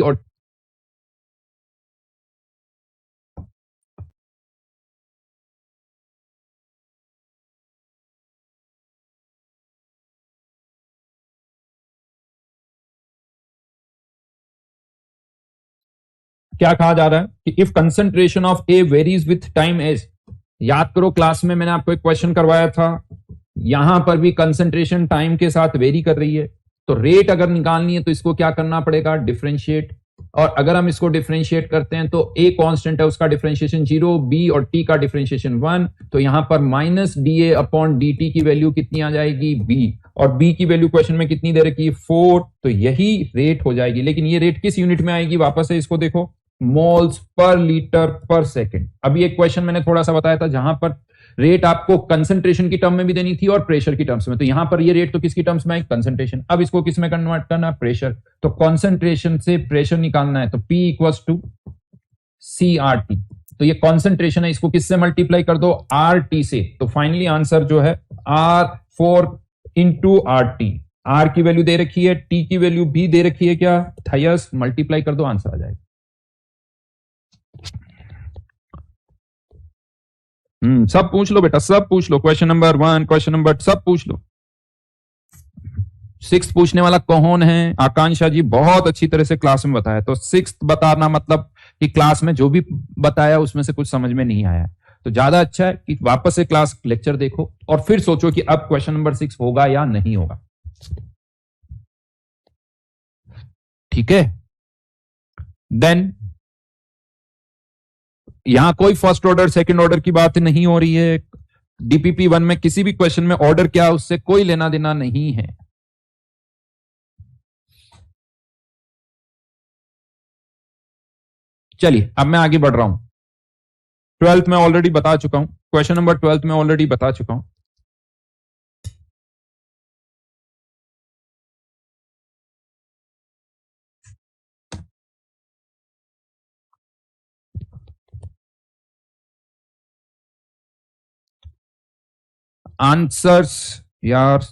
और क्या कहा जा रहा है कि if concentration of A varies with time as, याद करो क्लास में मैंने आपको एक क्वेश्चन करवाया था, यहां पर भी कंसंट्रेशन टाइम के साथ वेरी कर रही है, तो रेट अगर निकालनी है तो इसको क्या करना पड़ेगा, डिफरेंशिएट। और अगर हम इसको डिफरेंशिएट करते हैं तो ए कांस्टेंट है, उसका डिफरेंशिएशन 0, बी और टी का डिफरेंशिएशन 1, तो यहां पर minus D A upon D T की वैल्यू कितनी आ जाएगी, बी, और बी की वैल्यू क्वेश्चन में कितनी दे रखी है, 4, तो यही रेट हो जाएगी। लेकिन ये रेट किस यूनिट में आएगी, वापस से इसको देखो, मोल्स पर लीटर पर सेकेंड। अभी एक क्वेश्चन मैंने थोड़ा सा बताया था जहां पर रेट आपको कंसंट्रेशन की टर्म में भी देनी थी और प्रेशर की टर्म्स में, तो यहां पर ये रेट तो किसकी टर्म्स में है, कंसंट्रेशन। अब इसको किस में कन्वर्ट करना, प्रेशर, तो कंसंट्रेशन से प्रेशर निकालना है, तो P इक्वल्स टू CRT, तो ये कंसंट्रेशन है, इसको किससे मल्टीप्लाई कर दो, RT से, तो फाइनली आंसर जो है R4 इंटू RT, R की वैल्यू दे रखी है, T की वैल्यू भी दे रखी है, क्या थयस, मल्टीप्लाई कर दो, आंसर आ जाएगा। सब पूछ लो बेटा, सब पूछ लो, क्वेश्चन नंबर 1, क्वेश्चन नंबर सब पूछ लो। 6 पूछने वाला कौन है, आकांक्षा जी, बहुत अच्छी तरह से क्लास में बताया, तो 6 बताना मतलब कि क्लास में जो भी बताया उसमें से कुछ समझ में नहीं आया, तो ज्यादा अच्छा है कि वापस से क्लास लेक्चर देखो और फिर सोचो कि अब क्वेश्चन नंबर 6 होगा या नहीं होगा। ठीक है, देन यहां कोई फर्स्ट ऑर्डर सेकंड ऑर्डर की बात नहीं हो रही है, डीपीपी 1 में किसी भी क्वेश्चन में ऑर्डर क्या उससे कोई लेना देना नहीं है। चलिए अब मैं आगे बढ़ रहा हूं, 12th में ऑलरेडी बता चुका हूं, क्वेश्चन नंबर 12th में ऑलरेडी बता चुका हूं। आंसर्स यार,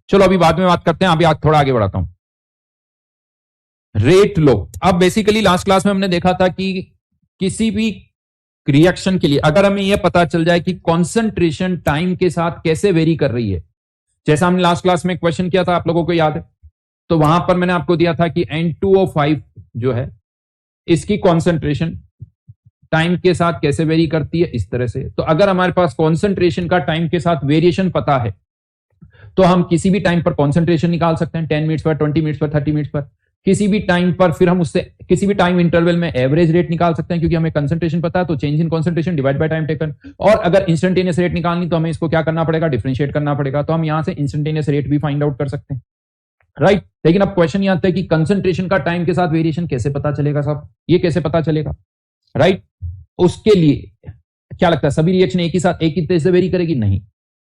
चलो अभी बाद में बात करते हैं, अभी आज थोड़ा आगे बढ़ाता हूं। रेट लो, अब बेसिकली लास्ट क्लास में हमने देखा था कि किसी भी रिएक्शन के लिए अगर हमें यह पता चल जाए कि कॉन्सेंट्रेशन टाइम के साथ कैसे वेरी कर रही है, जैसा हमने लास्ट क्लास में क्वेश्चन किया था, आप लोगों को याद है, तो वहां पर मैंने आपको दिया था कि N2O5 जो है इसकी कॉन्सेंट्रेशन टाइम के साथ कैसे वेरी करती है, इस तरह से। तो अगर हमारे पास कॉन्सेंट्रेशन का टाइम के साथ वेरिएशन पता है तो हम किसी भी टाइम पर कॉन्सेंट्रेशन निकाल सकते हैं, 10 मिनट्स पर, 20 मिनट्स पर, 30 मिनट्स पर, किसी भी टाइम पर, फिर हम उससे किसी भी टाइम इंटरवल में एवरेज रेट निकाल सकते हैं, क्योंकि हमें कंसंट्रेशन पता है, तो change in concentration divide by time taken. और अगर इंस्टेंटेनियस रेट निकालनी तो हमें इसको क्या करना पड़ेगा, डिफरेंशिएट करना पड़ेगा, तो हम यहां से इंस्टेंटेनियस रेट भी फाइंड आउट कर सकते हैं, राइट। लेकिन अब क्वेश्चन ये आता है कि कंसंट्रेशन का टाइम के साथ वेरिएशन कैसे पता चलेगा साहब, ये कैसे पता चलेगा, राइट। उसके लिए क्या लगता है, सभी रिएक्शन एक ही साथ एक ही तरह से वेरी करेगी, नहीं,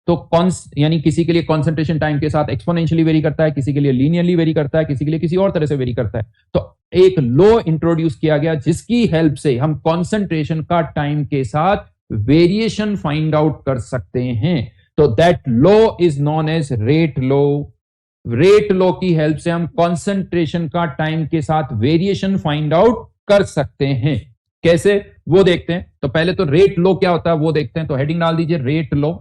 तो यानी किसी के लिए कॉन्सेंट्रेशन टाइम के साथ एक्सपोनेंशियली वेरी करता है, किसी के लिए लीनियरली वेरी करता है, किसी के लिए किसी और तरह से वेरी करता है। तो एक लॉ इंट्रोड्यूस किया गया जिसकी हेल्प से हम कॉन्सेंट्रेशन का टाइम के साथ वेरिएशन फाइंड आउट कर सकते हैं, तो that law is known as rate law. Rate law की हेल्प से हम कॉन्सेंट्रेशन का टाइम के साथ वेरिएशन फाइंड आउट कर सकते हैं, कैसे वो देखते हैं। तो पहले तो रेट लॉ क्या होता है वो देखते हैं, तो हेडिंग डाल दीजिए रेट लॉ।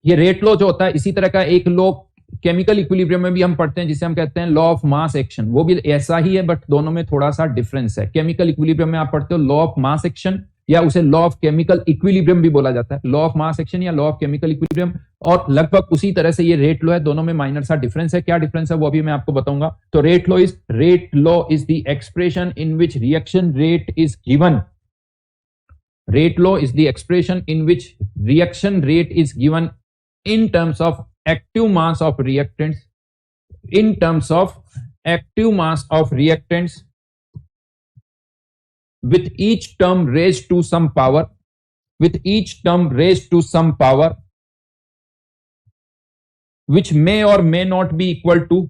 ये रेट लॉ जो होता है इसी तरह का एक लॉ केमिकल इक्विलिब्रियम में भी हम पढ़ते हैं, जिसे हम कहते हैं लॉ ऑफ मास एक्शन, वो भी ऐसा ही है बट दोनों में थोड़ा सा डिफरेंस है। केमिकल इक्विलिब्रियम में आप पढ़ते हो लॉ ऑफ मास एक्शन, या उसे लॉ ऑफ केमिकल इक्विलिब्रियम भी बोला जाता है, लॉ ऑफ मास एक्शन या लॉ ऑफ केमिकल इक्विलिब्रियम, और लगभग उसी तरह से ये रेट लॉ है, दोनों में माइनर सा डिफरेंस है। क्या डिफरेंस है वो अभी मैं आपको बताऊंगा। तो rate law is the expression in which reaction rate is given. Rate law is the expression in which reaction rate is given in terms of active mass of reactants, in terms of active mass of reactants, with each term raised to some power, with each term raised to some power, which may or may not be equal to,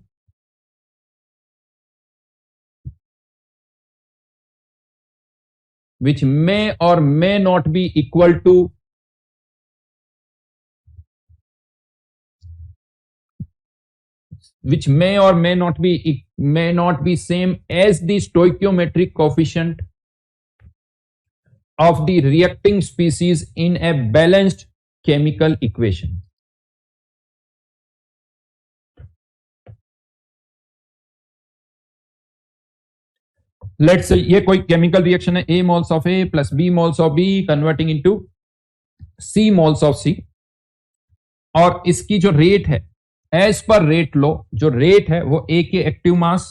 which may or may not be equal to which may or may not be same as the stoichiometric coefficient of the reacting species in a balanced chemical equation. Let's say ये कोई chemical reaction है, A moles of A plus B moles of B converting into C moles of C, और इसकी जो rate है as per rate लो, जो rate है वो ए के एक्टिव मास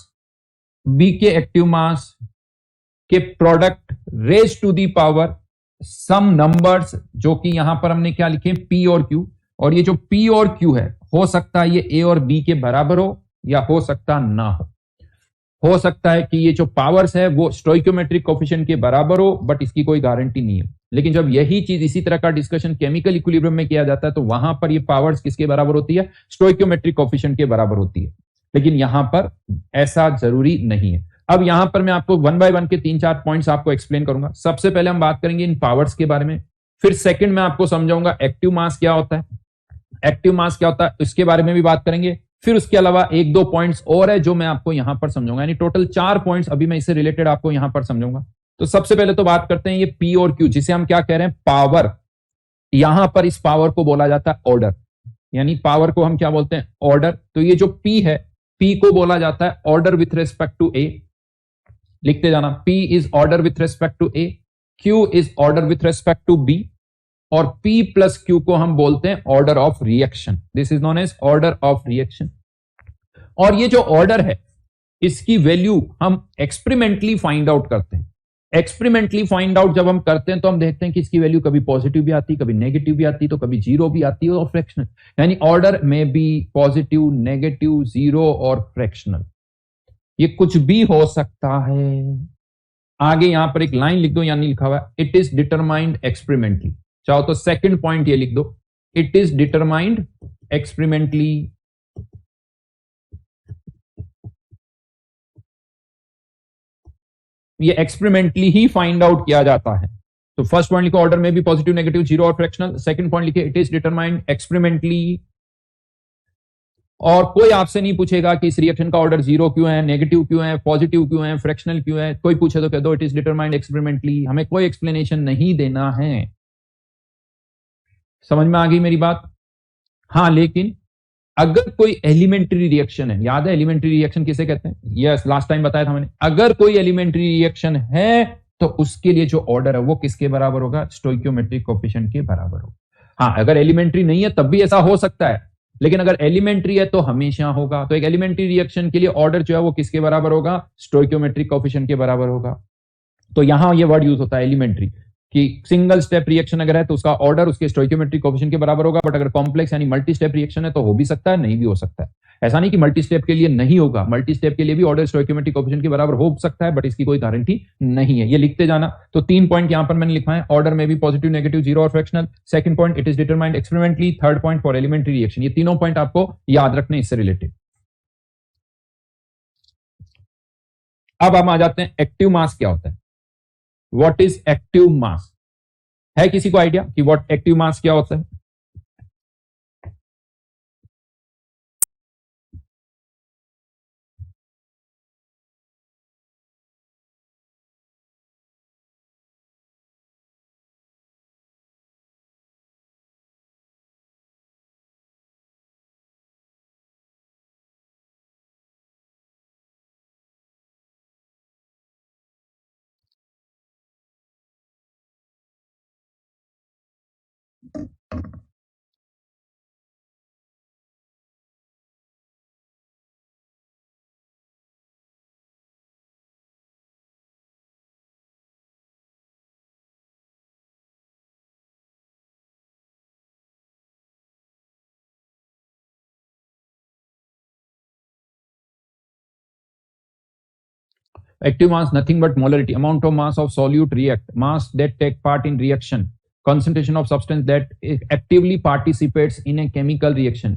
बी के एक्टिव मास के product raise to the power some numbers, जो कि यहां पर हमने क्या लिखे पी और क्यू, और ये जो पी और क्यू है हो सकता है ये ए और बी के बराबर हो या हो सकता ना हो सकता है कि ये जो पावर्स है वो स्टोइकियोमेट्रिक कोएफिशिएंट के बराबर हो, बट इसकी कोई गारंटी नहीं है। लेकिन जब यही चीज इसी तरह का डिस्कशन केमिकल इक्विलिब्रियम में किया जाता है तो वहां पर ये पावर्स किसके बराबर होती है, स्टोइकियोमेट्रिक कोएफिशिएंट के बराबर होती है, लेकिन यहां पर ऐसा जरूरी नहीं है। अब यहां पर मैं आपको 1 बाय 1 के 3-4 पॉइंट्स आपको एक्सप्लेन करूंगा। सबसे पहले हम बात करेंगे इन पावर्स के बारे में, फिर सेकंड में आपको समझाऊंगा एक्टिव मास क्या होता है, एक्टिव मास क्या होता है इसके बारे में भी बात करेंगे, फिर उसके अलावा 1-2 पॉइंट्स और है जो मैं आपको यहां पर समझाऊंगा, यानी टोटल 4 पॉइंट्स अभी मैं इससे रिलेटेड आपको यहां पर समझाऊंगा। तो सबसे पहले तो बात करते हैं ये पी और क्यू, जिसे हम क्या कह रहे हैं पावर। यहां पर इस पावर को बोला जाता है ऑर्डर, यानी पावर को हम क्या बोलते हैं ऑर्डर। तो ये जो पी है, पी को बोला जाता है order with respect to A, लिखते जाना, P is order with respect to A, Q is order with respect to B, और P प्लस क्यू को हम बोलते हैं order of reaction. This is known as order of reaction. और ये जो ऑर्डर है इसकी वैल्यू हम एक्सपेरिमेंटली फाइंड आउट करते हैं। एक्सपेरिमेंटली फाइंड आउट जब हम करते हैं तो हम देखते हैं कि इसकी वैल्यू कभी पॉजिटिव भी आती, कभी नेगेटिव भी आती, तो कभी जीरो भी आती है और फ्रैक्शनल, यानी ऑर्डर में बी पॉजिटिव, नेगेटिव, जीरो और फ्रैक्शनल, ये कुछ भी हो सकता है। आगे यहां पर एक लाइन लिख दो, यानी लिखा हुआ है इट इज डिटरमाइंड एक्सपेरिमेंटली। चाहो तो सेकंड पॉइंट ये लिख दो, इट इज डिटरमाइंड एक्सपेरिमेंटली। ये एक्सपेरिमेंटली ही फाइंड आउट किया जाता है। तो फर्स्ट पॉइंट लिखो ऑर्डर में भी पॉजिटिव, नेगेटिव, जीरो और फ्रैक्शनल। सेकंड पॉइंट लिखे इट इज डिटरमाइंड एक्सपेरिमेंटली। और कोई आपसे नहीं पूछेगा कि इस रिएक्शन का ऑर्डर जीरो क्यों है, नेगेटिव क्यों है, पॉजिटिव क्यों है, फ्रैक्शनल क्यों है। कोई पूछे तो कह दो इट इज डिटरमाइंड एक्सपेरिमेंटली, हमें कोई एक्सप्लेनेशन नहीं देना है। समझ में आ गई मेरी बात? हाँ, लेकिन अगर कोई एलिमेंट्री रिएक्शन है, याद है एलिमेंट्री रिएक्शन किसे कहते हैं? यस, लास्ट टाइम बताया था मैंने। अगर कोई एलिमेंट्री रिएक्शन है तो उसके लिए जो ऑर्डर है वो किसके बराबर होगा, स्टोइकियोमेट्रिक कोएफिशिएंट के बराबर होगा। हाँ, अगर एलिमेंट्री नहीं है तब भी ऐसा हो सकता है, लेकिन अगर एलिमेंट्री है तो हमेशा होगा। तो एक एलिमेंट्री रिएक्शन के लिए ऑर्डर जो है वो किसके बराबर होगा, स्टोइकियोमेट्रिक कोएफिशिएंट के बराबर होगा। तो यहां ये वर्ड यूज होता है एलिमेंट्री, कि सिंगल स्टेप रिएक्शन अगर है तो उसका ऑर्डर उसके स्टोइकियोमेट्रिक कोएफिशिएंट के बराबर होगा। बट अगर कॉम्प्लेक्स यानी मल्टी स्टेप रिएक्शन है तो हो भी सकता है, नहीं भी हो सकता है। ऐसा नहीं कि मल्टी स्टेप के लिए नहीं होगा, मल्टी स्टेप के लिए भी ऑर्डर स्टोइकियोमेट्रिक कोएफिशिएंट के बराबर हो सकता है, बट इसकी कोई गारंटी नहीं है। ये लिखते जाना। तो 3 पॉइंट यहां पर मैंने लिखा है, ऑर्डर में भी पॉजिटिव, नेगेटिव, जीरो और fractional. Second point it is determined experimentally. Third point for elementary reaction. ये तीनों पॉइंट आपको याद रखने इससे रिलेटेड। अब हम आ जाते हैं एक्टिव मास क्या होता है। What is active mass? है किसी को आइडिया कि व्हाट एक्टिव मास क्या होता है? Active mass nothing but molarity, amount of mass of solute react, mass that take part in reaction, concentration of substance that actively participates in a chemical reaction,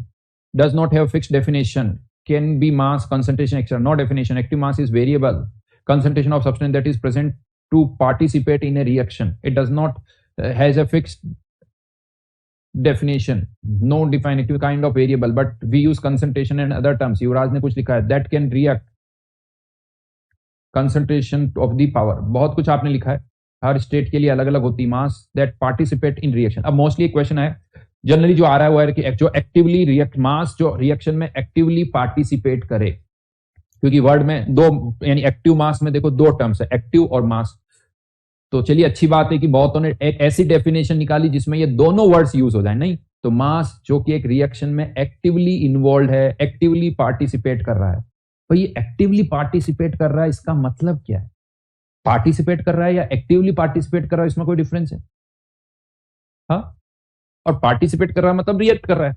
does not have fixed definition, can be mass, concentration, etc. No definition. Active mass is variable. Concentration of substance that is present to participate in a reaction. It does not has a fixed definition, no define active kind of variable, but we use concentration and other terms. युवराज ने कुछ लिखा है that can react concentration of the power. बहुत कुछ आपने लिखा है, हर state के लिए अलग अलग होती मास that participate in reaction. अब मोस्टली एक क्वेश्चन है जनरली जो आ रहा है वो है कि जो एक्टिवली रिएक्ट मास जो रिएक्शन में एक्टिवली पार्टिसिपेट करे, क्योंकि वर्ड में दो यानी एक्टिव मास में देखो दो टर्म्स है, एक्टिव और मास. तो चलिए अच्छी बात है कि बहुतों ने एक ऐसी डेफिनेशन निकाली जिसमें ये दोनों वर्ड्स यूज हो जाए. नहीं तो मास जो कि एक रिएक्शन में एक्टिवली इन्वॉल्व है, एक्टिवली पार्टिसिपेट कर रहा है. तो ये एक्टिवली पार्टिसिपेट कर रहा है, इसका मतलब क्या है? पार्टिसिपेट कर रहा है या एक्टिवली पार्टिसिपेट कर रहा है, इसमें कोई डिफरेंस है? हाँ, और पार्टिसिपेट कर रहा है मतलब रिएक्ट कर रहा है.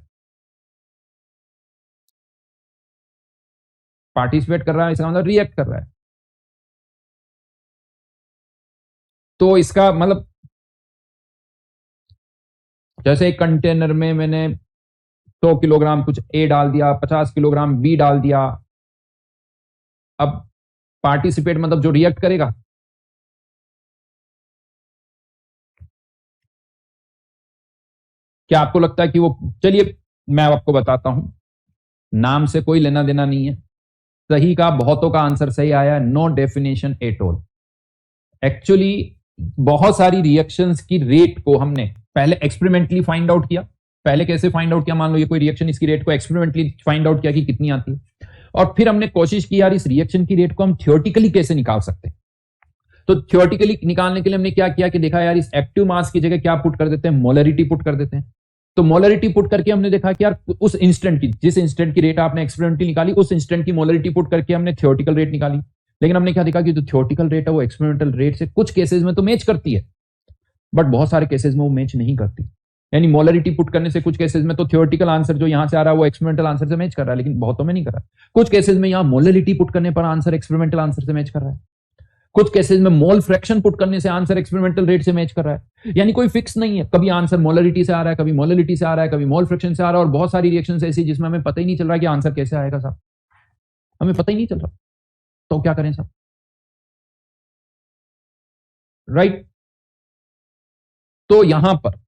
पार्टिसिपेट कर रहा है इसका मतलब रिएक्ट कर रहा है. तो इसका मतलब जैसे एक कंटेनर में मैंने 100 किलोग्राम कुछ ए डाल दिया, 50 किलोग्राम बी डाल दिया. अब पार्टिसिपेट मतलब जो रिएक्ट करेगा. क्या आपको लगता है कि वो, चलिए मैं आपको बताता हूं, नाम से कोई लेना देना नहीं है. सही का बहुतों का आंसर सही आया, no definition at all. Actually बहुत सारी रिएक्शंस की रेट को हमने पहले एक्सपेरिमेंटली फाइंड आउट किया. पहले कैसे फाइंड आउट किया? मान लो ये कोई रिएक्शन, इसकी रेट को एक्सपेरिमेंटली फाइंड आउट किया कि कितनी आती है, और फिर हमने कोशिश की यार इस रिएक्शन की रेट को हम थ्योरेटिकली कैसे निकाल सकते हैं. तो थ्योरेटिकली निकालने के लिए हमने क्या किया कि देखा यार इस एक्टिव मास की जगह क्या पुट कर देते हैं, मोलरिटी पुट कर देते हैं. तो मोलरिटी पुट करके हमने देखा कि यार उस इंस्टेंट की, जिस इंस्टेंट की रेट आपने एक्सपेरिमेंटली निकाली, उस इंस्टेंट की मोलरिटी पुट करके हमने थ्योरेटिकल रेट निकाली. लेकिन हमने क्या देखा कि जो थ्योरेटिकल रेट है वो एक्सपेरिमेंटल रेट से कुछ केसेस में तो मैच करती है, बट बहुत सारे केसेस में वो मैच नहीं करती. यानी मोलरिटी पुट करने से कुछ केसेस में तो थ्योरेटिकल आंसर जो यहां से आ रहा है वो एक्सपेरिमेंटल आंसर से मैच कर रहा है, लेकिन बहुतों में नहीं कर रहा. कुछ केसेस में यहां मोलरिटी पुट करने पर आंसर एक्सपेरिमेंटल आंसर से मैच कर रहा है. कुछ केसेस में मोल फ्रैक्शन पुट करने से आंसर एक्सपेरिमेंटल रेट से मैच कर रहा है. यानी कोई फिक्स नहीं है, कभी आंसर मोलरिटी से आ रहा है, कभी मोलरिटी से आ रहा है, कभी मोल फ्रैक्शन से आ रहा है. और बहुत सारी रिएक्शन ऐसी जिसमें हमें पता ही नहीं चल रहा कि आंसर कैसे आएगा साहब, हमें पता ही नहीं चल रहा. तो क्या करें साहब? राइट. तो यहां पर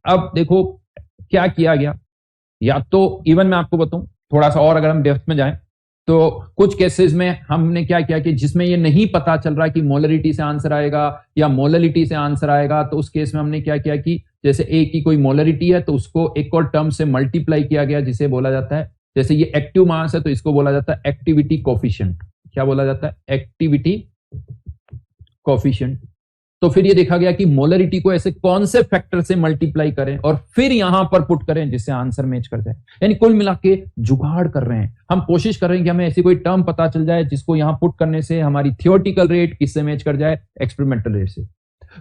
अब देखो क्या किया गया. या तो इवन मैं आपको बताऊं थोड़ा सा और, अगर हम डेप्थ में जाएं तो कुछ केसेस में हमने क्या किया कि जिसमें ये नहीं पता चल रहा कि मोलरिटी से आंसर आएगा या मोलरिटी से आंसर आएगा, तो उस केस में हमने क्या किया कि जैसे ए की कोई मोलरिटी है तो उसको एक और टर्म से मल्टीप्लाई किया गया, जिसे बोला जाता है, जैसे ये एक्टिव मास है तो इसको बोला जाता है एक्टिविटी कोफिशिएंट. क्या बोला जाता है? Activity coefficient. तो फिर ये देखा गया कि मोलरिटी को ऐसे कौन से फैक्टर से मल्टीप्लाई करें और फिर यहां पर पुट करें जिससे आंसर मैच कर जाए. यानी कुल मिला के जुगाड़ कर रहे हैं हम, कोशिश कर रहे हैं कि हमें ऐसी कोई टर्म पता चल जाए जिसको यहां पुट करने से हमारी थियोरेटिकल रेट किससे मैच कर जाए, एक्सपेरिमेंटल रेट से.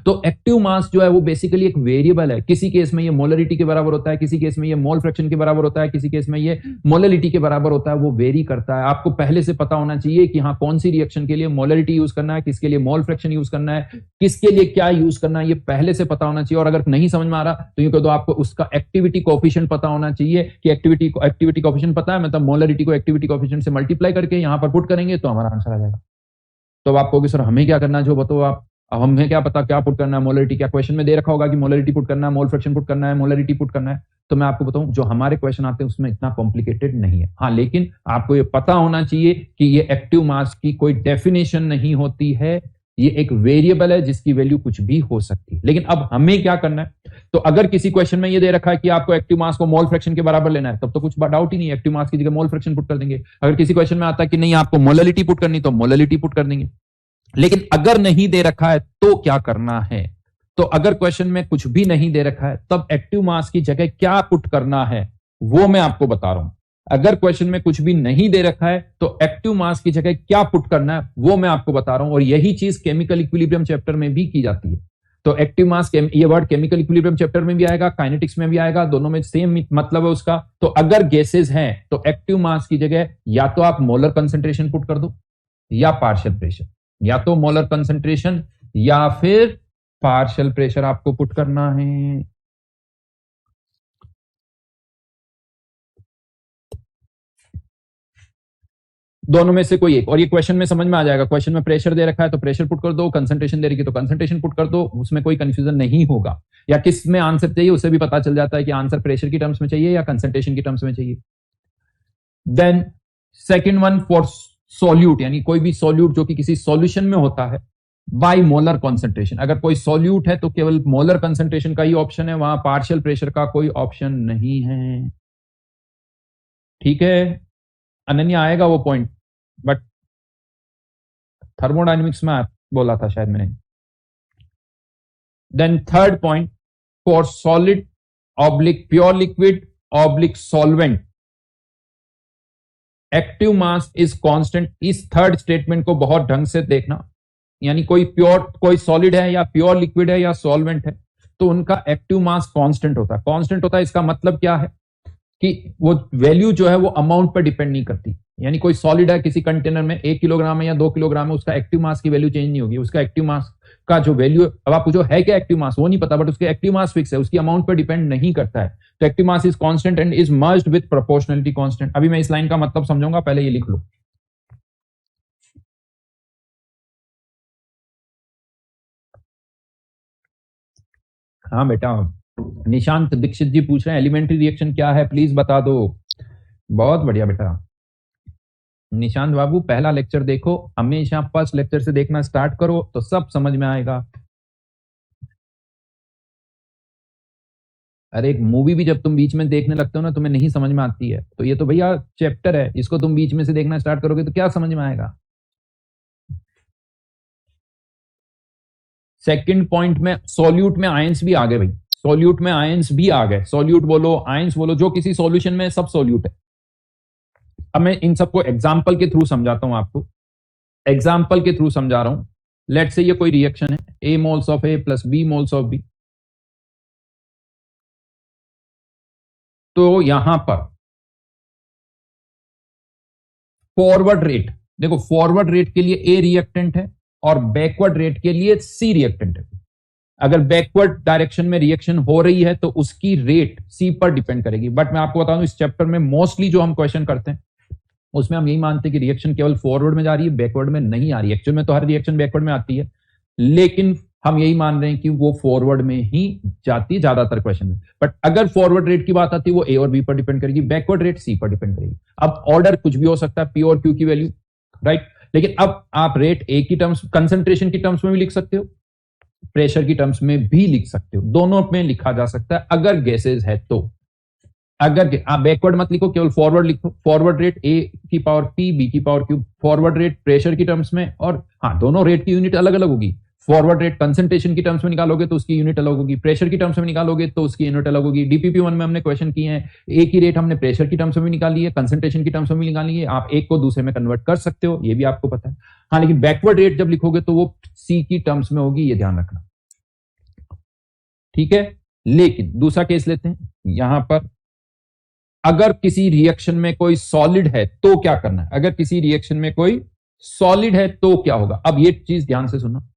तो एक्टिव मास जो है वो बेसिकली एक वेरिएबल है. किसी केस में ये मोलरिटी के बराबर होता है, किसी केस में ये मोल फ्रैक्शन के बराबर होता है, किसी केस में ये मोलरिटी के बराबर होता है. वो वेरी करता है. आपको पहले से पता होना चाहिए कि हाँ कौन सी रिएक्शन के लिए मोलरिटी यूज करना है, किसके लिए मोल फ्रैक्शन यूज करना है, किसके लिए क्या यूज करना है, ये पहले से पता होना चाहिए. और अगर नहीं समझ में आ रहा तो यूं कह दो आपको उसका एक्टिविटी कोफिशिएंट पता होना चाहिए कि एक्टिविटी कोफिशिएंट पता है, मतलब मोलरिटी को एक्टिविटी कोफिशिएंट से मल्टीप्लाई करके यहां पर पुट करेंगे तो हमारा आंसर आ जाएगा. तो अब आप कहोगे सर हमें क्या करना है, जो बताओ आप. अब हमें क्या पता क्या पुट करना है, मोलरिटी क्या क्वेश्चन में दे रखा होगा कि मोलरिटी पुट करना है, मोल फ्रैक्शन पुट करना है, मोलरिटी पुट करना है. तो मैं आपको बताऊं जो हमारे क्वेश्चन आते हैं उसमें इतना कॉम्प्लिकेटेड नहीं है. हाँ लेकिन आपको ये पता होना चाहिए कि ये एक्टिव मास की कोई डेफिनेशन नहीं होती है, ये एक वेरिएबल है जिसकी वैल्यू कुछ भी हो सकती है. लेकिन अब हमें क्या करना है, तो अगर किसी क्वेश्चन में ये दे रखा है कि आपको एक्टिव मास को मोल फ्रैक्शन के बराबर लेना है, तब तो कुछ डाउट ही नहीं है, एक्टिव मास की जगह मोल फ्रैक्शन पुट कर देंगे. अगर किसी क्वेश्चन में आता है कि नहीं आपको मोलरिटी पुट करनी, तो मोलरिटी पुट कर देंगे. लेकिन अगर नहीं दे रखा है तो क्या करना है, तो अगर क्वेश्चन में कुछ भी नहीं दे रखा है तब एक्टिव मास की जगह क्या पुट करना है वो मैं आपको बता रहा हूं. अगर क्वेश्चन में कुछ भी नहीं दे रखा है तो एक्टिव मास की जगह क्या पुट करना है वो मैं आपको बता रहा हूं. और यही चीज केमिकल इक्विलिब्रियम चैप्टर में भी की जाती है. तो एक्टिव मास, ये वर्ड केमिकल इक्विलिब्रियम चैप्टर में भी आएगा, काइनेटिक्स में भी आएगा, दोनों में सेम मतलब है उसका. तो अगर गैसेज हैं तो एक्टिव मास की जगह या तो आप मोलर कंसेंट्रेशन पुट कर दो या पार्शियल प्रेशर, या तो मोलर कंसेंट्रेशन या फिर पार्शियल प्रेशर आपको पुट करना है. दोनों में से कोई एक, और ये क्वेश्चन में समझ में आ जाएगा। क्वेश्चन में प्रेशर दे रखा है तो प्रेशर पुट कर दो, कंसंट्रेशन दे रखी है तो कंसंट्रेशन पुट कर दो, उसमें कोई कंफ्यूजन नहीं होगा। या किस में आंसर चाहिए उसे भी पता चल जाता है कि आंसर प्रेशर की टर्म्स में चाहिए या कंसंट्रेशन की टर्म्स में चाहिए। Then second one for solute, यानी कोई भी सॉल्यूट जो कि किसी सॉल्यूशन में होता है, बाई मोलर कॉन्सेंट्रेशन। अगर कोई सॉल्यूट है तो केवल मोलर कंसंट्रेशन का ही ऑप्शन है, वहां पार्शियल प्रेशर का कोई ऑप्शन नहीं है। ठीक है, अनन्या आएगा वो पॉइंट, बट थर्मोडायनेमिक्स में बोला था शायद मैंने। Then third point for solid oblique pure liquid oblique solvent, active mass is constant. इस थर्ड स्टेटमेंट को बहुत ढंग से देखना, यानी कोई सॉलिड है या प्योर लिक्विड है या सॉल्वेंट है तो उनका एक्टिव मास कांस्टेंट होता है। कांस्टेंट होता है इसका मतलब क्या है कि वो वैल्यू जो है वो अमाउंट पर डिपेंड नहीं करती। यानी कोई सॉलिड है किसी कंटेनर में 1 किलोग्राम है या 2 किलोग्राम है, उसका एक्टिव मास की वैल्यू चेंज नहीं होगी। उसका एक्टिव मास का जो वैल्यू, अब आप पूछो है क्या एक्टिव मास, वो नहीं पता, बट उसके एक्टिव मास फिक्स है, उसकी अमाउंट पर डिपेंड नहीं करता है। तो active mass is constant and is merged with proportionality constant. अभी मैं इस लाइन का मतलब समझाऊंगा, पहले ये लिख लो। हाँ बेटा, निशांत दीक्षित जी पूछ रहे हैं एलिमेंट्री रिएक्शन क्या है, प्लीज बता दो। बहुत बढ़िया बेटा निशांत बाबू, पहला लेक्चर देखो, हमेशा फर्स्ट लेक्चर से देखना स्टार्ट करो तो सब समझ में आएगा। अरे एक मूवी भी जब तुम बीच में देखने लगते हो ना तुम्हें नहीं समझ में आती है, तो ये तो भैया चैप्टर है, इसको तुम बीच में से देखना स्टार्ट करोगे तो क्या समझ में आएगा। सेकंड पॉइंट में सॉल्यूट में आयंस भी आ गए भाई, सॉल्यूट में आयंस भी आ गए। सॉल्यूट बोलो आयंस बोलो, जो किसी सॉल्यूशन में सब सॉल्यूट है। अब मैं इन सबको एग्जाम्पल के थ्रू समझाता हूं आपको, एग्जाम्पल के थ्रू समझा रहा हूं। लेट से ये कोई रिएक्शन है, A moles of A plus B moles of B। तो यहां पर फॉरवर्ड रेट देखो, फॉरवर्ड रेट के लिए A रिएक्टेंट है और बैकवर्ड रेट के लिए C रिएक्टेंट है। अगर बैकवर्ड डायरेक्शन में रिएक्शन हो रही है तो उसकी रेट C पर डिपेंड करेगी। बट मैं आपको बता दूं इस चैप्टर में मोस्टली जो हम क्वेश्चन करते हैं उसमें हम यही मानते हैं कि रिएक्शन केवल फॉरवर्ड में जा रही है, बैकवर्ड में नहीं आ रही है। एक्चुअल में तो हर रिएक्शन बैकवर्ड में आती है, लेकिन हम यही मान रहे हैं कि वो फॉरवर्ड में ही जाती है ज्यादातर क्वेश्चन में। बट अगर फॉरवर्ड रेट की बात आती है वो A और B पर डिपेंड करेगी, बैकवर्ड रेट C पर डिपेंड करेगी। अब ऑर्डर कुछ भी हो सकता है, P और Q की वैल्यू, राइट। लेकिन अब आप रेट A की टर्म्स, कंसंट्रेशन की टर्म्स में भी लिख सकते हो, प्रेशर की टर्म्स में भी लिख सकते हो, दोनों में लिखा जा सकता है अगर गैसेज है तो। अगर आप बैकवर्ड मत लिखो, केवल फॉरवर्ड लिखो। फॉरवर्ड रेट A की पावर P B की power Q, forward rate pressure की टर्म्स में, और हाँ दोनों रेट की यूनिट अलग अलग होगी। फॉरवर्ड रेट कंसंट्रेशन की टर्म्स में निकालोगे तो उसकी यूनिट अलग होगी, प्रेशर की टर्म्स में निकालोगे तो उसकी यूनिट अलग होगी। DPP 1 में हमने क्वेश्चन किए हैं, A की रेट हमने प्रेशर की टर्म्स में भी निकाली है, कंसंट्रेशन की टर्म्स में भी निकाली है। आप एक को दूसरे में कन्वर्ट कर सकते हो, ये भी आपको पता है। हाँ लेकिन बैकवर्ड रेट जब लिखोगे तो वो C की टर्म्स में होगी, ये ध्यान रखना, ठीक है। लेकिन दूसरा केस लेते हैं, यहां पर अगर किसी रिएक्शन में कोई सॉलिड है तो क्या करना है। अगर किसी रिएक्शन में कोई सॉलिड है तो क्या होगा। अब ये चीज ध्यान से सुनना,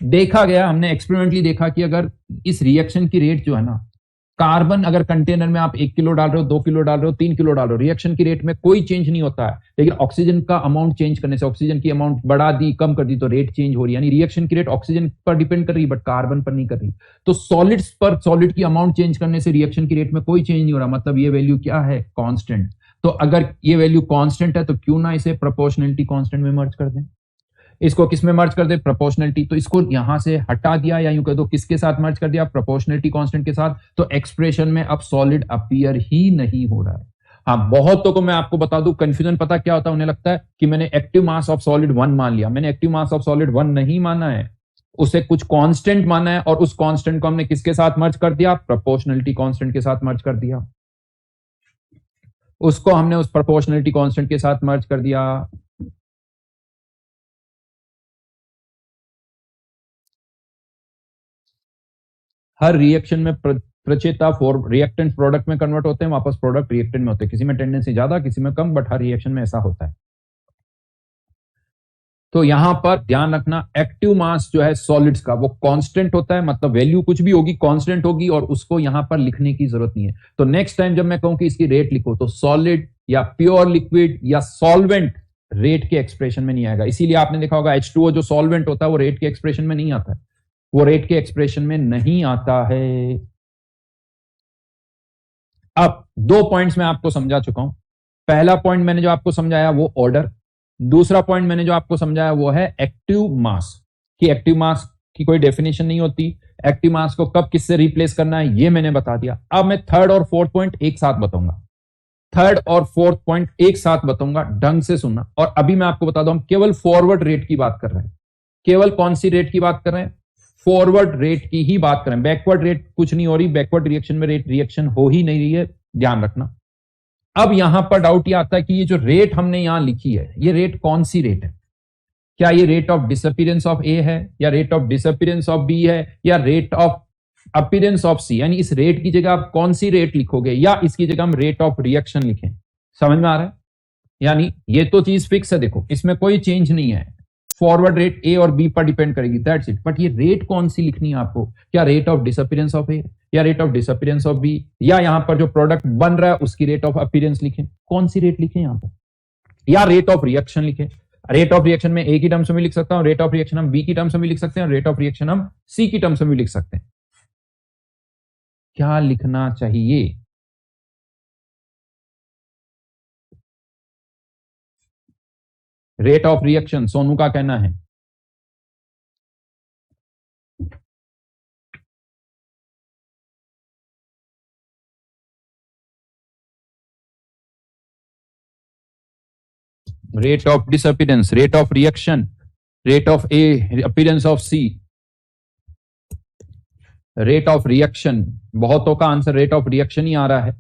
देखा गया, हमने एक्सपेरिमेंटली देखा कि अगर इस रिएक्शन की रेट जो है ना, कार्बन अगर कंटेनर में आप 1 किलो डाल रहे हो, 2 किलो डाल रहे हो, 3 किलो डाल रहे हो, रिएक्शन की रेट में कोई चेंज नहीं होता है। लेकिन ऑक्सीजन का अमाउंट चेंज करने से, ऑक्सीजन की अमाउंट बढ़ा दी कम कर दी तो रेट चेंज हो रही है। यानी रिएक्शन की रेट ऑक्सीजन पर डिपेंड कर रही है बट कार्बन पर नहीं कर रही। तो सॉलिड्स पर सॉलिड की अमाउंट चेंज करने से रिएक्शन की रेट में कोई चेंज नहीं हो रहा, मतलब ये वैल्यू क्या है, कांस्टेंट। तो अगर ये वैल्यू कांस्टेंट है तो क्यों ना इसे प्रोपोर्शनलिटी कांस्टेंट में मर्ज कर दें। इसको किस में मर्ज कर दे, प्रोपोर्शनलिटी। तो इसको यहां से हटा दिया, या यूं कह दो किसके साथ मर्ज कर दिया, प्रोपोर्शनलिटी कांस्टेंट के साथ। तो एक्सप्रेशन में अब सॉलिड अपीयर ही नहीं हो रहा है। हाँ बहुतों को मैं आपको बता दूं कंफ्यूजन पता क्या होता है, उन्हें लगता है कि मैंने एक्टिव मास ऑफ सॉलिड 1 मान लिया। मैंने एक्टिव मास ऑफ सॉलिड 1 नहीं माना है, उसे कुछ कांस्टेंट माना है, और उस कांस्टेंट को हमने किसके साथ मर्ज कर दिया, प्रोपोर्शनलिटी कांस्टेंट के साथ मर्ज कर दिया। उसको हमने उस प्रोपोर्शनलिटी कांस्टेंट के साथ मर्ज कर दिया। हर रिएक्शन में प्रचेता रिएक्टेंट प्रोडक्ट में कन्वर्ट होते हैं, वापस प्रोडक्ट रिएक्टेंट में होते हैं। किसी में टेंडेंसी ज्यादा, किसी में कम, बट हर रिएक्शन में ऐसा होता है। तो यहां पर ध्यान रखना, एक्टिव मास जो है सॉलिड्स का वो कांस्टेंट होता है, मतलब वैल्यू कुछ भी होगी कांस्टेंट होगी, और उसको यहां पर लिखने की जरूरत नहीं है। तो नेक्स्ट टाइम जब मैं कहूं कि इसकी रेट लिखो तो सॉलिड या प्योर लिक्विड या सॉल्वेंट रेट के एक्सप्रेशन में नहीं आएगा। इसीलिए आपने देखा होगा H2O जो सॉल्वेंट होता है वो रेट के एक्सप्रेशन में नहीं आता है, वो रेट के एक्सप्रेशन में नहीं आता है। अब 2 पॉइंट्स मैं आपको समझा चुका हूं। पहला पॉइंट मैंने जो आपको समझाया वो ऑर्डर, दूसरा पॉइंट मैंने जो आपको समझाया वो है एक्टिव मास, कि एक्टिव मास की कोई डेफिनेशन नहीं होती, एक्टिव मास को कब किससे रिप्लेस करना है ये मैंने बता दिया। अब मैं थर्ड और फोर्थ पॉइंट एक साथ बताऊंगा, थर्ड और फोर्थ पॉइंट एक साथ बताऊंगा, ढंग से सुनना। और अभी मैं आपको बता दूं, हम केवल फॉरवर्ड रेट की बात कर रहे हैं। केवल कौन सी रेट की बात कर रहे हैं? फॉरवर्ड रेट की ही बात करें। बैकवर्ड रेट कुछ नहीं हो रही, बैकवर्ड रिएक्शन में रेट रिएक्शन हो ही नहीं रही है, ध्यान रखना। अब यहां पर डाउट ये आता है कि ये जो रेट हमने यहां लिखी है, ये रेट कौन सी रेट है? क्या ये rate of disappearance of A है, या rate of disappearance of B है, या rate of appearance of C? यानी इस रेट की जगह आप कौन सी रेट लिखोगे, या इसकी जगह हम रेट ऑफ रिएक्शन लिखें? समझ में आ रहा है? यानी ये तो चीज फिक्स है, देखो इसमें कोई चेंज नहीं है। फॉरवर्ड रेट ए और बी पर डिपेंड करेगी, दैट्स इट। बट ये रेट कौन सी लिखनी है आपको? क्या rate of disappearance of A, या rate of disappearance of B, या यहां पर जो प्रोडक्ट बन रहा है उसकी रेट ऑफ अपीयरेंस लिखें? कौन सी रेट लिखें यहां पर? या रेट ऑफ रिएक्शन लिखें? रेट ऑफ रिएक्शन में ए की टर्म्स में लिख सकता हूं, रेट ऑफ रिएक्शन हम बी की टर्म्स में लिख सकते हैं, रेट ऑफ रिएक्शन हम सी की टर्म्स में लिख सकते हैं। क्या लिखना चाहिए? रेट ऑफ रिएक्शन सोनू का कहना है rate of disappearance, rate of reaction, rate of A, appearance of C, rate of reaction. बहुतों का आंसर रेट ऑफ रिएक्शन ही आ रहा है।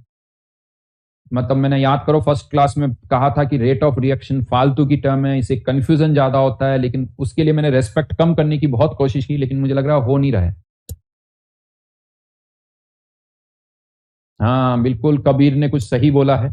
मतलब मैंने याद करो फर्स्ट क्लास में कहा था कि रेट ऑफ रिएक्शन फालतू की टर्म है, इसे कंफ्यूजन ज्यादा होता है, लेकिन उसके लिए मैंने रेस्पेक्ट कम करने की बहुत कोशिश की, लेकिन मुझे लग रहा है हो नहीं रहा है। हाँ बिल्कुल, कबीर ने कुछ सही बोला है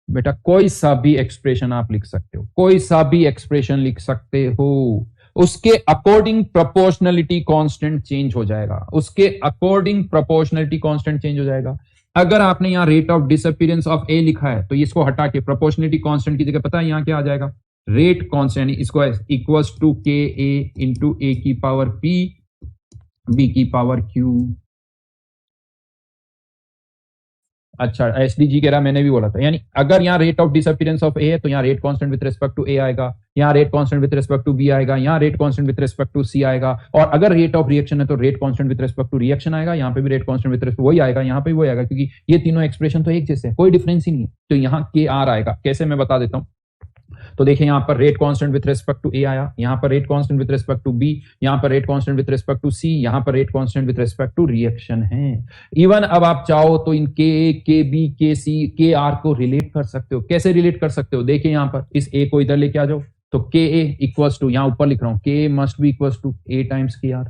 बेटा। कोई सा भी एक्सप्रेशन आप लिख सकते हो, कोई सा भी एक्सप्रेशन लिख सकते हो, उसके अकॉर्डिंग प्रोपोर्शनलिटी कांस्टेंट चेंज हो जाएगा, उसके अकॉर्डिंग प्रोपोर्शनलिटी कांस्टेंट चेंज हो जाएगा। अगर आपने यहां रेट ऑफ डिसअपीयरेंस ऑफ ए लिखा है तो इसको हटा के प्रोपोर्शनलिटी कांस्टेंट की जगह पता है यहां क्या आ जाएगा? Rate constant. इसको equals to K A into A की पावर पी बी की पावर क्यू। अच्छा, एसडीजी कह रहा मैंने भी बोला था। यानी अगर यहाँ rate of disappearance of A है तो यहाँ rate constant with respect to A आएगा, यहाँ rate constant with respect to B आएगा, यहाँ rate constant with respect to C आएगा। और अगर रेट ऑफ रिएक्शन है तो rate constant with respect to reaction आएगा, यहाँ पे भी रेट कांस्टेंट विद रिस्पेक्ट वही आएगा, यहाँ पे भी वही आएगा, क्योंकि ये तीनों एक्सप्रेशन तो एक जैसे है, कोई डिफरेंस ही नहीं है। तो यहाँ के आर आएगा। कैसे, मैं बता देता हूँ। तो देखिए यहाँ पर rate constant with respect to A आया, यहाँ पर rate constant with respect to B, यहाँ पर rate constant with respect to C, यहाँ पर rate constant with respect to reaction है। इवन अब आप चाहो तो इन के बी के सी के आर को रिलेट कर सकते हो। कैसे रिलेट कर सकते हो? देखिए यहाँ पर इस ए को इधर लेके आ जाओ, तो के ए इक्वल्स टू, यहाँ ऊपर लिख रहा हूं, K must be equals to A times K R,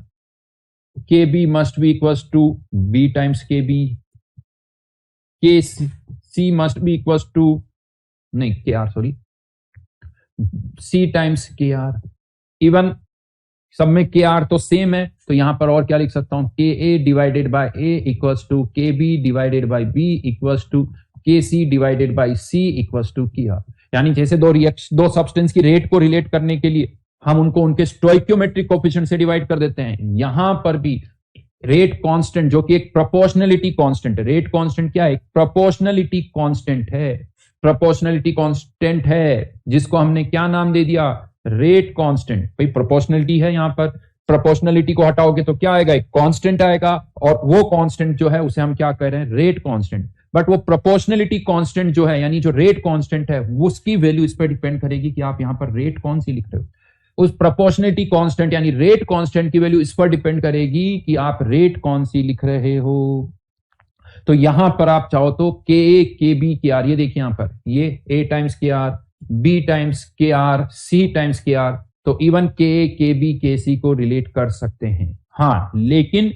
K B must be equals to B times K B, K C must be equals to, नहीं K R sorry, C times K R. Even सब में के are तो same है, तो यहां पर और क्या लिख सकता हूं? K A divided by A equals to K B divided by B equals to K C divided by C equals to K R. यानी जैसे दो सब्सटेंस की रेट को रिलेट करने के लिए हम उनको उनके स्टोइकियोमेट्रिक कोएफिशिएंट से डिवाइड कर देते हैं, यहां पर भी रेट कांस्टेंट जो कि एक प्रोपोर्शनलिटी कांस्टेंट है। रेट कांस्टेंट क्या है? एक प्रोपोर्शनलिटी कांस्टेंट है, प्रोपोर्शनलिटी कांस्टेंट है, जिसको हमने क्या नाम दे दिया? Rate constant. भाई प्रोपोर्शनलिटी है, यहां पर प्रोपोर्शनलिटी को हटाओगे तो क्या आएगा? एक कांस्टेंट आएगा, और वो कांस्टेंट जो है उसे हम क्या कह रहे हैं? Rate constant. बट वो प्रोपोर्शनलिटी कांस्टेंट जो है, यानी जो रेट कांस्टेंट है, उसकी वैल्यू इस पर डिपेंड करेगी कि आप यहां पर रेट कौन सी लिख रहे हो। उस प्रोपोर्शनलिटी कांस्टेंट यानी रेट कांस्टेंट की वैल्यू इस पर डिपेंड करेगी कि आप रेट कौन सी लिख रहे हो। तो यहां पर आप चाहो तो के ए के बी के आर, ये देखिए यहां पर ये ए times K are, B times K are, C times K are, तो इवन के ए के बी के सी को रिलेट कर सकते हैं। हाँ, लेकिन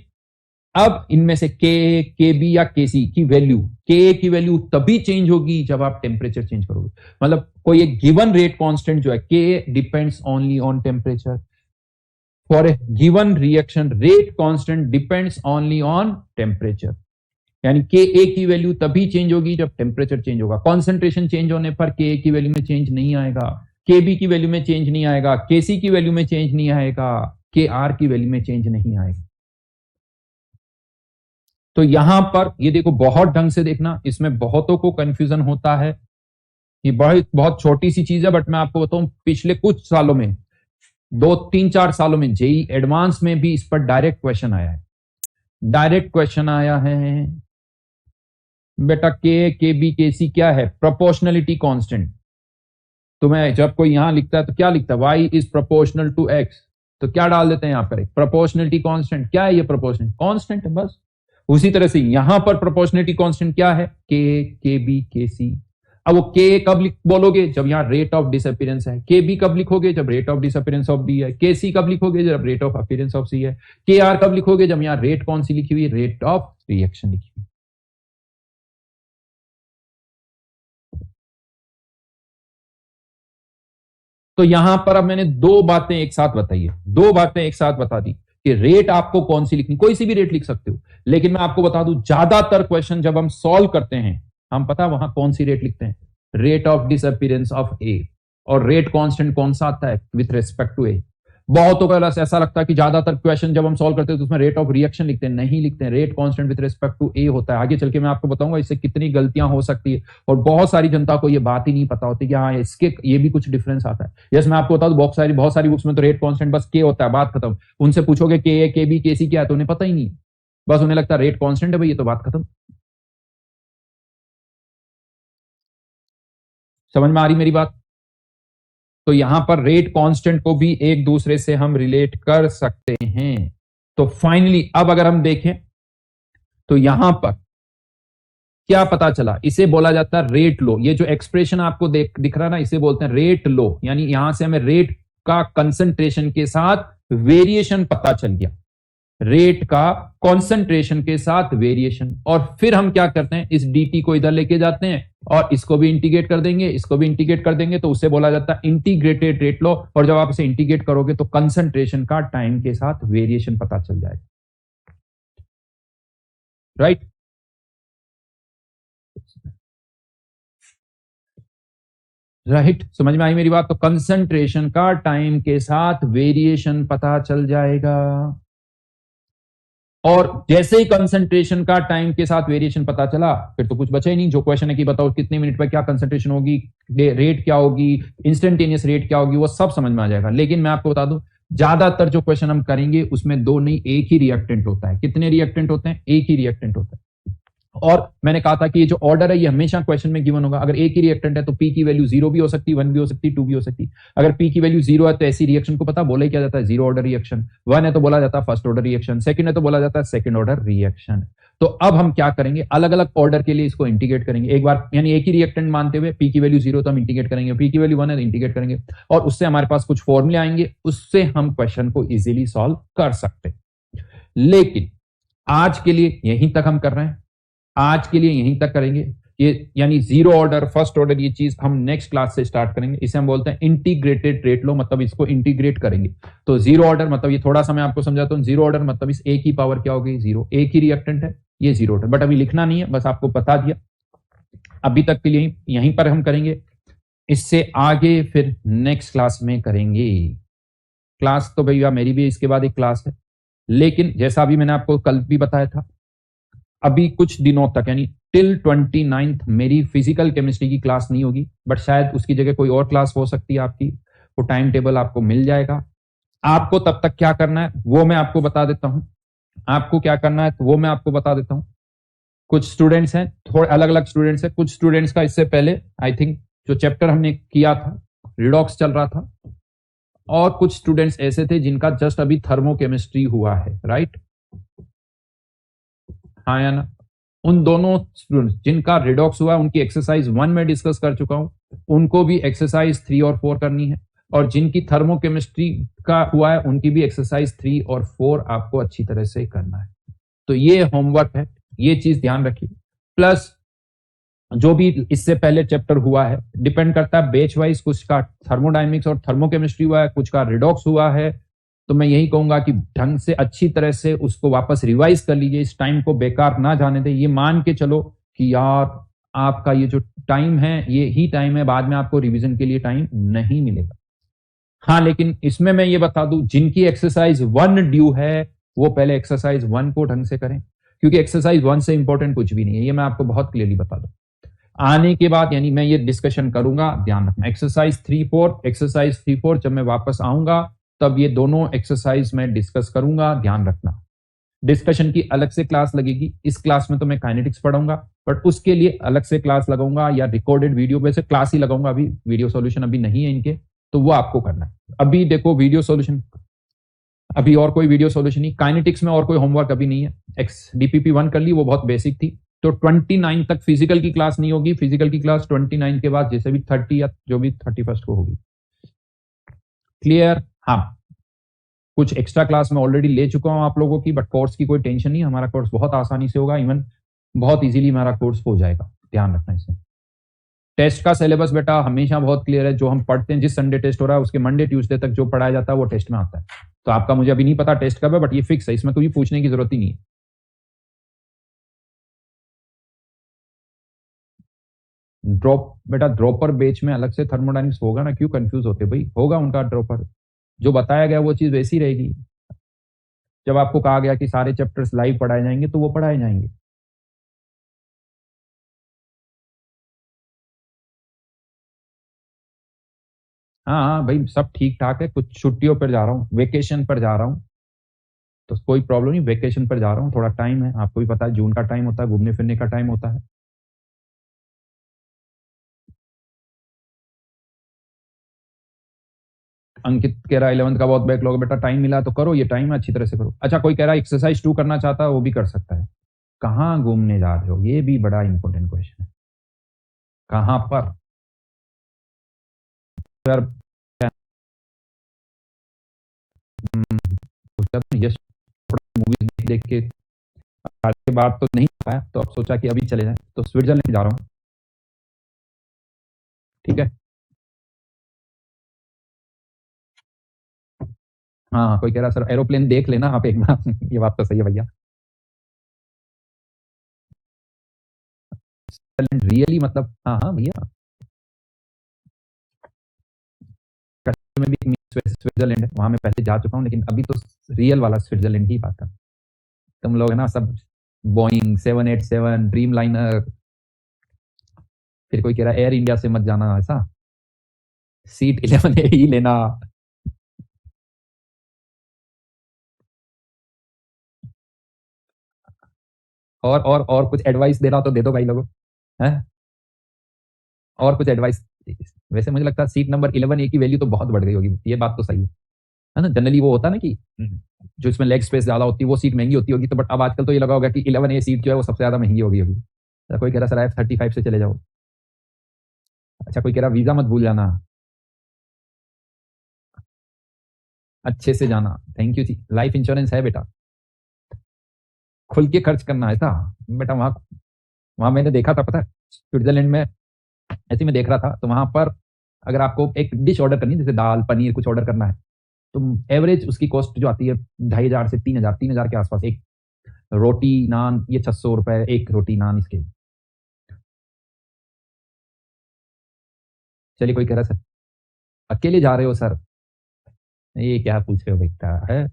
अब इनमें से के बी या के सी की वैल्यू, के की वैल्यू तभी चेंज होगी जब आप टेम्परेचर चेंज करोगे। मतलब कोई एक गिवन रेट कांस्टेंट जो है, के depends only on temperature. For a given reaction rate constant depends only on temperature. यानी के ए की वैल्यू तभी चेंज होगी जब टेम्परेचर चेंज होगा। कॉन्सेंट्रेशन चेंज होने पर के ए की वैल्यू में चेंज नहीं आएगा, के बी की वैल्यू में चेंज नहीं आएगा, के सी की वैल्यू में चेंज नहीं आएगा, के आर की वैल्यू में चेंज नहीं आएगा। तो यहां पर ये देखो, बहुत ढंग से देखना, इसमें बहुतों को कंफ्यूजन होता है। ये बहुत छोटी सी चीज है, बट मैं आपको बताऊं पिछले कुछ सालों में, 2-3-4 सालों में जेई एडवांस में भी इस पर डायरेक्ट क्वेश्चन आया है। डायरेक्ट क्वेश्चन आया है बेटा, के बी के सी क्या है? Proportionality constant. तो मैं जब कोई यहां लिखता है तो क्या लिखता है? y is proportional to x, तो क्या डाल देते हैं यहां पर? Proportionality constant. क्या है ये? प्रोपोर्शनल कांस्टेंट है बस। उसी तरह से यहां पर प्रोपोर्शनलिटी कांस्टेंट क्या है? के बी के सी। अब वो के कब बोलोगे? जब यहां रेट ऑफ डिसअपीयरेंस है। के बी कब लिखोगे? जब rate of disappearance of B है। के सी कब लिखोगे? जब rate of appearance of C है। के आर कब लिखोगे? जब यहां रेट कौन सी लिखी हुई है? रेट ऑफ रिएक्शन लिखी हुई। तो यहां पर अब मैंने दो बातें एक साथ बताई है, दो बातें एक साथ बता दी कि रेट आपको कौन सी लिखनी, कोई सी भी रेट लिख सकते हो, लेकिन मैं आपको बता दूं ज्यादातर क्वेश्चन जब हम सॉल्व करते हैं, हम पता वहां कौन सी रेट लिखते हैं? रेट ऑफ डिसअपीयरेंस ऑफ ए। और रेट कांस्टेंट कौन सा आता है? विथ रेस्पेक्ट टू ए। बहुतों का ऐसा लगता है कि ज्यादातर क्वेश्चन जब हम सॉल्व करते हैं तो उसमें रेट ऑफ रिएक्शन लिखते हैं, नहीं लिखते हैं, rate constant with respect to A होता है। आगे चल के मैं आपको बताऊंगा इससे कितनी गलतियां हो सकती है, और बहुत सारी जनता को ये बात ही नहीं पता होती कि हाँ इसके ये भी कुछ डिफरेंस आता है। यस, मैं आपको बता दूं बहुत सारी बुक्स में तो रेट कांस्टेंट बस के होता है, बात खत्म। उनसे पूछोगे के ए के बी के सी क्या है तो उन्हें पता ही नहीं, बस उन्हें लगता है रेट कांस्टेंट है भाई, ये तो बात खत्म। समझ में आ रही मेरी बात? तो यहां पर रेट कांस्टेंट को भी एक दूसरे से हम रिलेट कर सकते हैं। तो फाइनली अब अगर हम देखें तो यहां पर क्या पता चला? इसे बोला जाता है रेट लो। ये जो एक्सप्रेशन आपको दिख रहा है ना, इसे बोलते हैं रेट लो। यानी यहां से हमें रेट का कंसंट्रेशन के साथ वेरिएशन पता चल गया, रेट का कंसंट्रेशन के साथ वेरिएशन। और फिर हम क्या करते हैं? इस dt को इधर लेके जाते हैं और इसको भी इंटीग्रेट कर देंगे, इसको भी इंटीग्रेट कर देंगे, तो उसे बोला जाता है इंटीग्रेटेड रेट लो। और जब आप इसे इंटीग्रेट करोगे तो कंसंट्रेशन का टाइम के साथ वेरिएशन पता चल जाएगा। राइट? राइट, समझ में आई मेरी बात? तो कंसंट्रेशन का टाइम के साथ वेरिएशन पता चल जाएगा। और जैसे ही कंसंट्रेशन का टाइम के साथ वेरिएशन पता चला, फिर तो कुछ बचा ही नहीं। जो क्वेश्चन है कि बताओ कितने मिनट पर क्या कंसंट्रेशन होगी, रेट क्या होगी, इंस्टेंटेनियस रेट क्या होगी, वो सब समझ में आ जाएगा। लेकिन मैं आपको बता दूं ज्यादातर जो क्वेश्चन हम करेंगे उसमें दो नहीं, एक ही रिएक्टेंट होता है। कितने रिएक्टेंट होते हैं? एक ही रिएक्टेंट होता है। और मैंने कहा था कि ये जो ऑर्डर है ये हमेशा क्वेश्चन में गिवन होगा। अगर एक ही रिएक्टेंट है तो पी की वैल्यू 0 भी हो सकती है, 1 भी हो सकती है, 2 भी हो सकती है। अगर पी की वैल्यू 0 है तो ऐसी रिएक्शन को पता बोला क्या जाता है? Zero order reaction. 1 है तो बोला जाता है फर्स्ट ऑर्डर रिएक्शन, सेकंड है तो बोला जाता है सेकंड ऑर्डर रिएक्शन। तो अब हम क्या करेंगे? अलग अलग ऑर्डर के लिए इसको इंटीग्रेट करेंगे एक बार, यानी एक ही रिएक्टेंट मानते हुए पी की वैल्यू 0 तो हम इंटीग्रेट करेंगे, पी की वैल्यू 1 है तो इंटीग्रेट करेंगे, और उससे हमारे पास कुछ फॉर्मूले आएंगे, उससे हम क्वेश्चन को इजीली सॉल्व कर सकते हैं। लेकिन आज के लिए यहीं तक हम कर रहे हैं, आज के लिए यहीं तक करेंगे। ये यानी जीरो ऑर्डर फर्स्ट ऑर्डर ये चीज हम नेक्स्ट क्लास से स्टार्ट करेंगे। इसे हम बोलते हैं इंटीग्रेटेड रेट लो, मतलब इसको इंटीग्रेट करेंगे। तो जीरो ऑर्डर मतलब ये थोड़ा सा मैं आपको समझाता हूं। जीरो ऑर्डर मतलब इस ए की पावर क्या होगी? 0। एक ही रिएक्टेंट है, ये जीरो ऑर्डर, बट अभी लिखना नहीं है, बस आपको बता दिया। अभी तक के लिए यहीं पर हम करेंगे, इससे आगे फिर नेक्स्ट क्लास में करेंगे। क्लास तो भैया मेरी भी इसके बाद एक क्लास है, लेकिन जैसा अभी मैंने आपको कल भी बताया था, अभी कुछ दिनों तक यानी टिल 29th मेरी फिजिकल केमिस्ट्री की क्लास नहीं होगी, बट शायद उसकी जगह कोई और क्लास हो सकती है आपकी। वो टाइम टेबल आपको मिल जाएगा। आपको तब तक क्या करना है वो मैं आपको बता देता हूं। आपको क्या करना है तो वो मैं आपको बता देता हूं। कुछ स्टूडेंट्स हैं, थोड़े अलग अलग स्टूडेंट्स हैं। कुछ स्टूडेंट्स का इससे पहले आई थिंक जो चैप्टर हमने किया था रिडॉक्स चल रहा था, और कुछ स्टूडेंट्स ऐसे थे जिनका जस्ट अभी थर्मोकेमिस्ट्री हुआ है। राइट? हाँ या ना? उन दोनों स्टूडेंट्स जिनका रिडॉक्स हुआ उनकी एक्सरसाइज 1 में डिस्कस कर चुका हूं, उनको भी एक्सरसाइज 3 और 4 करनी है। और जिनकी थर्मोकेमिस्ट्री का हुआ है उनकी भी एक्सरसाइज 3 और 4 आपको अच्छी तरह से करना है। तो ये होमवर्क है, ये चीज ध्यान रखिए। प्लस जो भी इससे पहले चैप्टर हुआ है डिपेंड करता है बैच वाइज, कुछ का थर्मोडायनेमिक्स और थर्मोकेमिस्ट्री हुआ है, कुछ का रिडॉक्स हुआ है, तो मैं यही कहूंगा कि ढंग से अच्छी तरह से उसको वापस रिवाइज कर लीजिए, इस टाइम को बेकार ना जाने दें। ये मान के चलो कि यार आपका ये जो टाइम है ये ही टाइम है, बाद में आपको रिवीजन के लिए टाइम नहीं मिलेगा। हाँ, लेकिन इसमें मैं ये बता दूं, जिनकी एक्सरसाइज 1 ड्यू है वो पहले एक्सरसाइज 1 को ढंग से करें, क्योंकि एक्सरसाइज 1 से इंपॉर्टेंट कुछ भी नहीं है, ये मैं आपको बहुत क्लियरली बता दूं। आने के बाद यानी मैं ये डिस्कशन करूंगा, ध्यान रखना, एक्सरसाइज 3-4 जब मैं वापस आऊंगा तब ये दोनों एक्सरसाइज मैं डिस्कस करूंगा, ध्यान रखना। डिस्कशन की अलग से क्लास लगेगी, इस क्लास में तो मैं काइनेटिक्स पढ़ाऊंगा, बट उसके लिए अलग से क्लास लगाऊंगा या रिकॉर्डेड वीडियो पे से क्लास ही लगाऊंगा। अभी वीडियो सॉल्यूशन अभी नहीं है इनके, तो वो आपको करना है। अभी देखो वीडियो सॉल्यूशन, अभी और कोई वीडियो सॉल्यूशन नहीं, काइनेटिक्स में और कोई होमवर्क अभी नहीं है। एक्स डीपीपी 1 कर ली, वो बहुत बेसिक थी। तो 29 तक फिजिकल की क्लास नहीं होगी, फिजिकल की क्लास 29 के बाद जैसे भी 30 या जो भी 31 को होगी। क्लियर? हाँ, कुछ एक्स्ट्रा क्लास मैं ऑलरेडी ले चुका हूं आप लोगों की, बट कोर्स की कोई टेंशन नहीं, हमारा कोर्स बहुत आसानी से होगा, इवन बहुत इजीली हमारा कोर्स हो जाएगा, ध्यान रखना इसमें। टेस्ट का सिलेबस बेटा हमेशा बहुत क्लियर है, जो हम पढ़ते हैं, जिस संडे टेस्ट हो रहा है उसके मंडे ट्यूसडे तक जो पढ़ाया जाता है वो टेस्ट में आता है। तो आपका मुझे अभी नहीं पता टेस्ट कब है, बट ये फिक्स है, इसमें कोई पूछने की जरूरत ही नहीं है। ड्रॉप बेटा, ड्रॉपर बैच में अलग से थर्मोडायनेमिक्स होगा ना, क्यों कंफ्यूज होते भाई, होगा उनका ड्रॉपर, जो बताया गया वो चीज वैसी रहेगी। जब आपको कहा गया कि सारे चैप्टर्स लाइव पढ़ाए जाएंगे तो वो पढ़ाए जाएंगे। हाँ हाँ भाई, सब ठीक ठाक है, कुछ छुट्टियों पर जा रहा हूँ, वेकेशन पर जा रहा हूँ, तो कोई प्रॉब्लम नहीं, वेकेशन पर जा रहा हूँ, थोड़ा टाइम है, आपको भी पता है जून का टाइम होता है, घूमने फिरने का टाइम होता है। अंकित कह रहा है 11th का बहुत बैकलॉग है, बेटा टाइम मिला तो करो, ये टाइम है अच्छी तरह से करो। अच्छा, कोई कह रहा है एक्सरसाइज 2 करना चाहता है, वो भी कर सकता है। कहाँ घूमने जा रहे हो, ये भी बड़ा इंपॉर्टेंट क्वेश्चन है, कहाँ पर? यार यश, मूवीज देख देख के के बाद तो नहीं पाया, तो अब सोचा कि अभी चले जाए, तो स्विट्जरलैंड जा रहा हूँ। ठीक है, हाँ हाँ, कोई कह रहा सर एरोप्लेन देख लेना आप एक बार ये बात तो सही है भैया। रियली मतलब, हाँ हाँ भैया, कश्मीर में भी एक स्विट्जरलैंड है, वहां मैं पहले जा चुका हूँ, लेकिन अभी तो रियल वाला स्विट्जरलैंड ही बात है। तुम लोग है ना सब बोइंग 787 ड्रीम लाइनर, फिर कोई कह रहा है एयर इंडिया से मत जाना, ऐसा सीट 11 ए ही लेना। और कुछ एडवाइस देना तो दे दो भाई लोगों, हैं? और कुछ एडवाइस? वैसे मुझे लगता है सीट नंबर 11 ए की वैल्यू तो बहुत बढ़ गई होगी, ये बात तो सही है ना? जनरली वो होता है ना कि जो इसमें लेग स्पेस ज्यादा होती है वो सीट महंगी होती होगी, तो बट अब आजकल तो ये लगा होगा कि 11 ए सीट जो है वो सबसे ज्यादा महंगी होगी। तो कोई कह रहा सर F-35 से चले जाओ। अच्छा, कोई कह रहा वीजा मत भूल जाना, अच्छे से जाना, थैंक यू जी। लाइफ इंश्योरेंस है बेटा, खुल के खर्च करना है था बेटा। वहां वहां मैंने देखा था, पता है स्विट्जरलैंड में, ऐसे में देख रहा था, तो वहां पर अगर आपको एक डिश ऑर्डर करनी है, जैसे दाल पनीर कुछ ऑर्डर करना है, तो एवरेज उसकी कॉस्ट जो आती है 2,500 से 3,000 के आसपास। एक रोटी नान ये 600 रुपए एक रोटी नान इसके। चलिए, कोई कह रहा है सर अकेले जा रहे हो सर, ये क्या पूछ रहे हो बेटा है?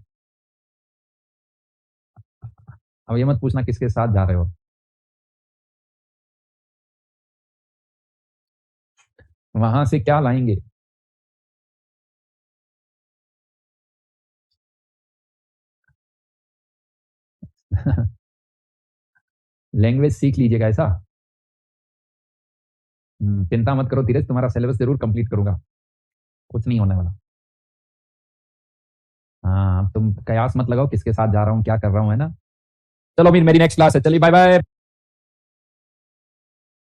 अब ये मत पूछना किसके साथ जा रहे हो। वहां से क्या लाएंगे? लैंग्वेज सीख लीजिएगा ऐसा। चिंता मत करो धीरज, तुम्हारा सिलेबस जरूर कंप्लीट करूंगा, कुछ नहीं होने वाला। हाँ, तुम कयास मत लगाओ किसके साथ जा रहा हूँ क्या कर रहा हूँ, है ना? चलो अभी मेरी नेक्स्ट क्लास है, चलिए बाय बाय।